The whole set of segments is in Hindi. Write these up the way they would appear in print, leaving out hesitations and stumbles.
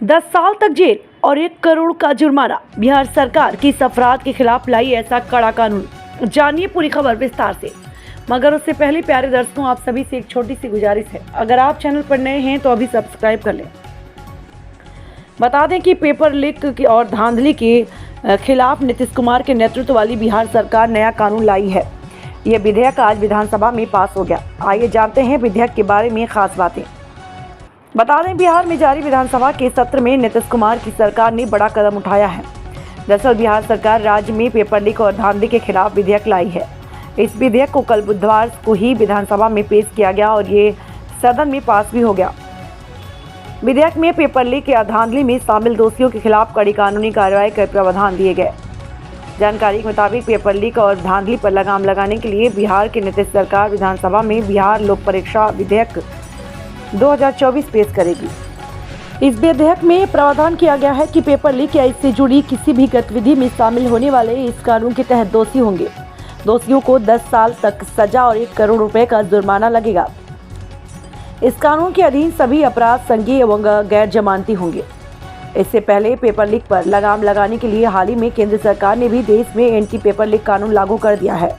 10 साल तक जेल और 1 करोड़ का जुर्माना। बिहार सरकार की अफराद के खिलाफ लाई ऐसा कड़ा कानून। जानिए पूरी खबर विस्तार से, मगर उससे पहले प्यारे दर्शकों, आप सभी से एक छोटी सी गुजारिश है। अगर आप चैनल पर नए हैं तो अभी सब्सक्राइब कर लें। बता दें कि पेपर लीक और धांधली के खिलाफ नीतीश कुमार के नेतृत्व वाली बिहार सरकार नया कानून लाई है। यह विधेयक आज विधानसभा में पास हो गया। आइए जानते हैं विधेयक के बारे में खास बातें। बता दें, बिहार में जारी विधानसभा के सत्र में नीतीश कुमार की सरकार ने बड़ा कदम उठाया है। दरअसल बिहार सरकार राज्य में पेपर लीक और धांधली के खिलाफ विधेयक लाई है। इस विधेयक को कल बुधवार को ही विधानसभा में पेश किया गया और ये सदन में पास भी हो गया। विधेयक में पेपर लीक या धांधली में शामिल दोषियों के खिलाफ कड़ी कानूनी कार्रवाई के प्रावधान दिए गए। जानकारी के मुताबिक पेपर लीक और धांधली पर लगाम लगाने के लिए बिहार की नीतीश सरकार विधानसभा में बिहार लोक परीक्षा विधेयक 2024 पेश करेगी। इस विधेयक में प्रावधान किया गया है कि पेपर लीक या इससे जुड़ी किसी भी गतिविधि में शामिल होने वाले इस कानून के तहत दोषी होंगे। दोषियों को 10 साल तक सजा और 1 करोड़ रुपए का जुर्माना लगेगा। इस कानून के अधीन सभी अपराध संज्ञेय एवं गैर जमानती होंगे। इससे पहले पेपर लीक पर लगाम लगाने के लिए हाल ही में केंद्र सरकार ने भी देश में एंटी पेपर लीक कानून लागू कर दिया है।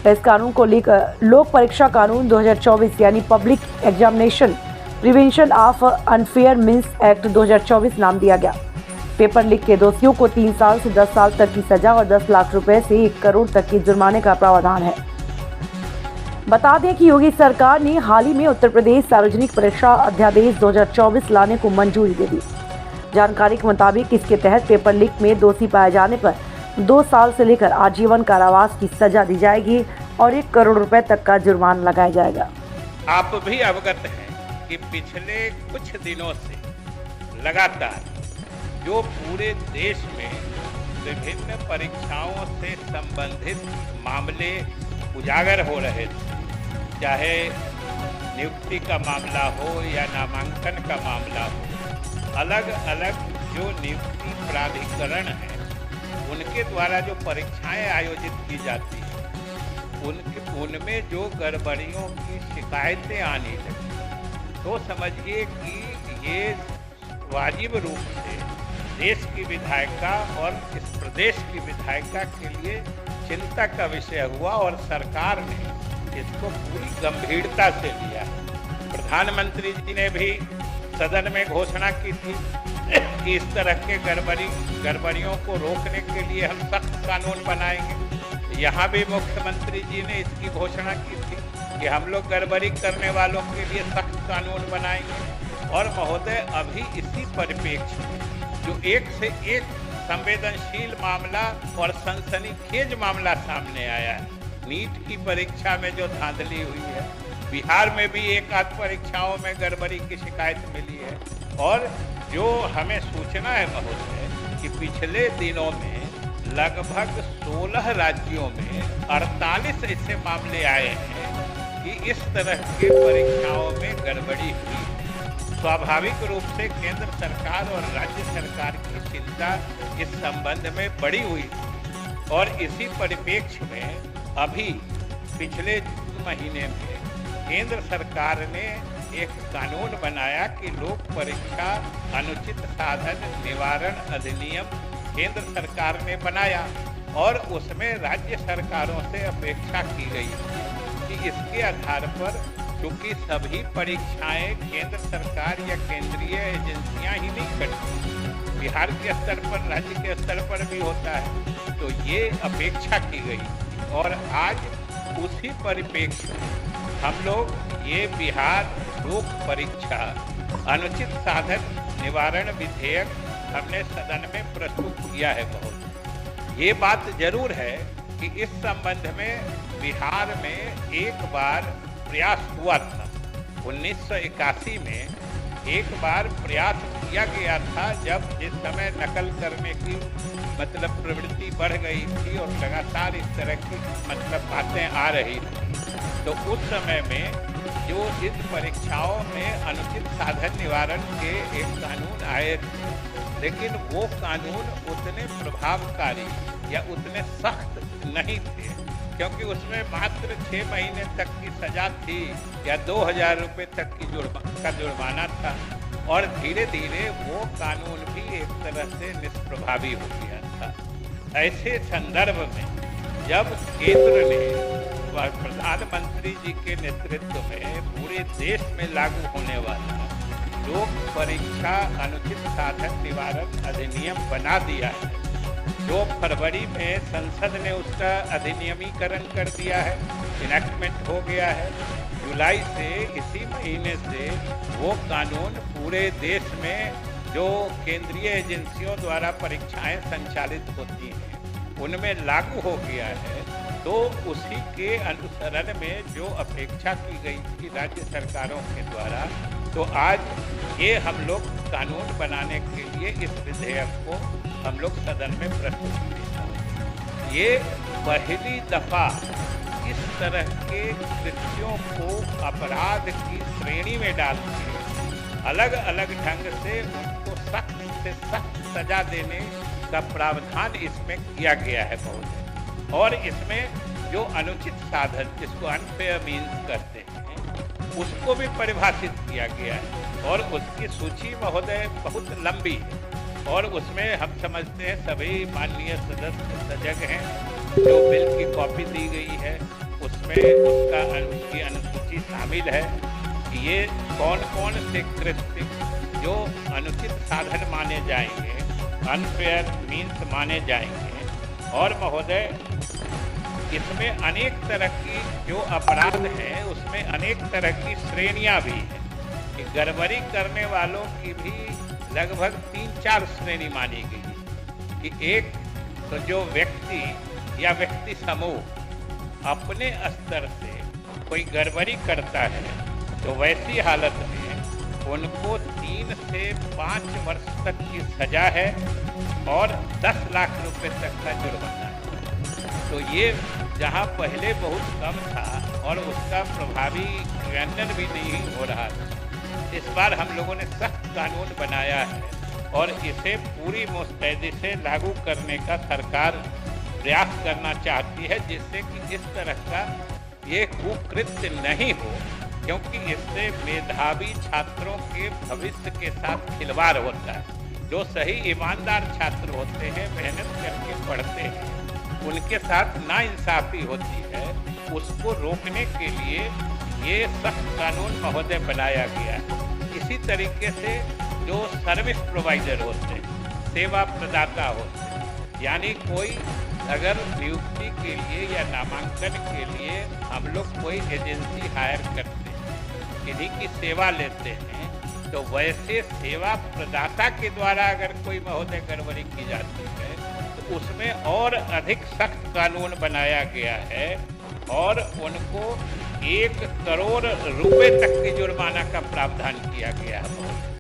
इस कानून को लोक परीक्षा कानून 2024 यानी public examination prevention of unfair means act 2024 नाम दिया गया। पेपर लीक के दोषियों को 3 साल से 10 साल तक की सजा और 10 लाख रुपए से 1 करोड़ तक की जुर्माने का प्रावधान है। बता दें कि योगी सरकार ने हाल ही में उत्तर प्रदेश सार्वजनिक परीक्षा अध्यादेश 2024 लाने को मंजूरी दे दी। जानकारी के मुताबिक इसके तहत पेपर लीक में दोषी पाए जाने पर 2 साल से लेकर आजीवन कारावास की सजा दी जाएगी और 1 करोड़ रुपए तक का जुर्माना लगाया जाएगा। आप भी अवगत हैं कि पिछले कुछ दिनों से लगातार जो पूरे देश में विभिन्न परीक्षाओं से संबंधित मामले उजागर हो रहे थे, चाहे नियुक्ति का मामला हो या नामांकन का मामला हो, अलग अलग जो नियुक्ति प्राधिकरण है उनके द्वारा जो परीक्षाएं आयोजित की जाती हैं उनमें जो गड़बड़ियों की शिकायतें आने लगी, तो समझिए कि ये वाजिब रूप से देश की विधायिका और इस प्रदेश की विधायिका के लिए चिंता का विषय हुआ और सरकार ने इसको पूरी गंभीरता से लिया। प्रधानमंत्री जी ने भी सदन में घोषणा की थी कि इस तरह के गड़बड़ियों को रोकने के लिए हम सख्त कानून बनाएंगे। यहाँ भी मुख्यमंत्री जी ने इसकी घोषणा की थी कि हम लोग गड़बड़ी करने वालों के लिए सख्त कानून बनाएंगे। और महोदय, अभी इसी परिप्रेक्ष्य में जो एक से एक संवेदनशील मामला और सनसनीखेज मामला सामने आया है, नीट की परीक्षा में जो धांधली हुई है, बिहार में भी एक आध परीक्षाओं में गड़बड़ी की शिकायत मिली है। और जो हमें सूचना है महोदय कि पिछले दिनों में लगभग 16 राज्यों में 48 ऐसे मामले आए हैं कि इस तरह के परीक्षाओं में गड़बड़ी हुई। स्वाभाविक रूप से केंद्र सरकार और राज्य सरकार की चिंता इस संबंध में बढ़ी हुई और इसी परिप्रेक्ष्य में अभी पिछले महीने में केंद्र सरकार ने एक कानून बनाया कि लोक परीक्षा अनुचित साधन निवारण अधिनियम केंद्र सरकार ने बनाया और उसमें राज्य सरकारों से अपेक्षा की गई कि इसके आधार पर, क्योंकि सभी परीक्षाएं केंद्र सरकार या केंद्रीय एजेंसियां ही नहीं करती, बिहार के स्तर पर, राज्य के स्तर पर भी होता है, तो ये अपेक्षा की गई। और आज उसी परिप्रेक्ष्य में हम लोग ये बिहार लोक परीक्षा अनुचित साधन निवारण विधेयक हमने सदन में प्रस्तुत किया है। बहुत ये बात जरूर है कि इस संबंध में बिहार में एक बार प्रयास हुआ था। 1981 में एक बार प्रयास किया गया था, जब जिस समय नकल करने की प्रवृत्ति बढ़ गई थी और लगातार इस तरह की बातें आ रही थी, तो उस समय में जो इन परीक्षाओं में अनुचित साधन निवारण के एक कानून आए थे, लेकिन वो कानून उतने प्रभावकारी या उतने सख्त नहीं थे, क्योंकि उसमें मात्र 6 महीने तक की सजा थी या 2000 रुपये तक की जुर्माना था। और धीरे धीरे वो कानून भी एक तरह से निष्प्रभावी हो गया था। ऐसे संदर्भ में जब केंद्र ने प्रधानमंत्री जी के नेतृत्व में पूरे देश में लागू होने वाला लोक परीक्षा अनुचित साधन निवारण अधिनियम बना दिया है, 2 फरवरी में संसद ने उसका अधिनियमीकरण कर दिया है, इनेक्टमेंट हो गया है। जुलाई से इसी महीने से वो कानून पूरे देश में जो केंद्रीय एजेंसियों द्वारा परीक्षाएं संचालित होती हैं उनमें लागू हो गया है। तो उसी के अनुसरण में जो अपेक्षा की गई थी राज्य सरकारों के द्वारा, तो आज ये हम लोग कानून बनाने के लिए इस विधेयक को हम लोग सदन में प्रस्तुत किए हैं। ये पहली दफा इस तरह के कृत्यों को अपराध की श्रेणी में डाल के अलग अलग ढंग से उनको सख्त से सख्त सजा देने का प्रावधान इसमें किया गया है बहुत। और इसमें जो अनुचित साधन जिसको अनफेयर मीन्स करते हैं उसको भी परिभाषित किया गया है और उसकी सूची महोदय बहुत लंबी है और उसमें हम समझते हैं सभी माननीय सदस्य सजग हैं। जो बिल की कॉपी दी गई है उसमें उसकी अनुसूची शामिल है कि ये कौन कौन से कृत्य जो अनुचित साधन माने जाएंगे, अनफेयर मीन्स माने जाएंगे। और महोदय इसमें अनेक तरह की जो अपराध है उसमें अनेक तरह की श्रेणियां भी हैं कि गड़बड़ी करने वालों की भी लगभग 3-4 श्रेणी मानी गई है कि एक तो जो व्यक्ति या व्यक्ति समूह अपने स्तर से कोई गड़बड़ी करता है तो वैसी हालत में उनको 3 से 5 वर्ष तक की सजा है और 10 लाख रुपए तक का जुर्माना है। तो ये जहाँ पहले बहुत कम था और उसका प्रभावी क्रियान्वयन भी नहीं हो रहा था, इस बार हम लोगों ने सख्त कानून बनाया है और इसे पूरी मुस्तैदी से लागू करने का सरकार प्रयास करना चाहती है जिससे कि इस तरह का ये कुकृत्य नहीं हो, क्योंकि इससे मेधावी छात्रों के भविष्य के साथ खिलवाड़ होता है। जो सही ईमानदार छात्र होते हैं, मेहनत करके पढ़ते हैं, उनके साथ नाइंसाफी होती है। उसको रोकने के लिए ये सख्त कानून महोदय बनाया गया है। इसी तरीके से जो सर्विस प्रोवाइडर होते हैं, सेवा प्रदाता होते हैं, यानी कोई अगर नियुक्ति के लिए या नामांकन के लिए हम लोग कोई एजेंसी हायर करते हैं, किन्हीं की सेवा लेते हैं, तो वैसे सेवा प्रदाता के द्वारा अगर कोई महोदय गड़बड़ी की जाती है तो उसमें और अधिक सख्त कानून बनाया गया है और उनको 1 करोड़ रुपए तक के जुर्माना का प्रावधान किया गया है।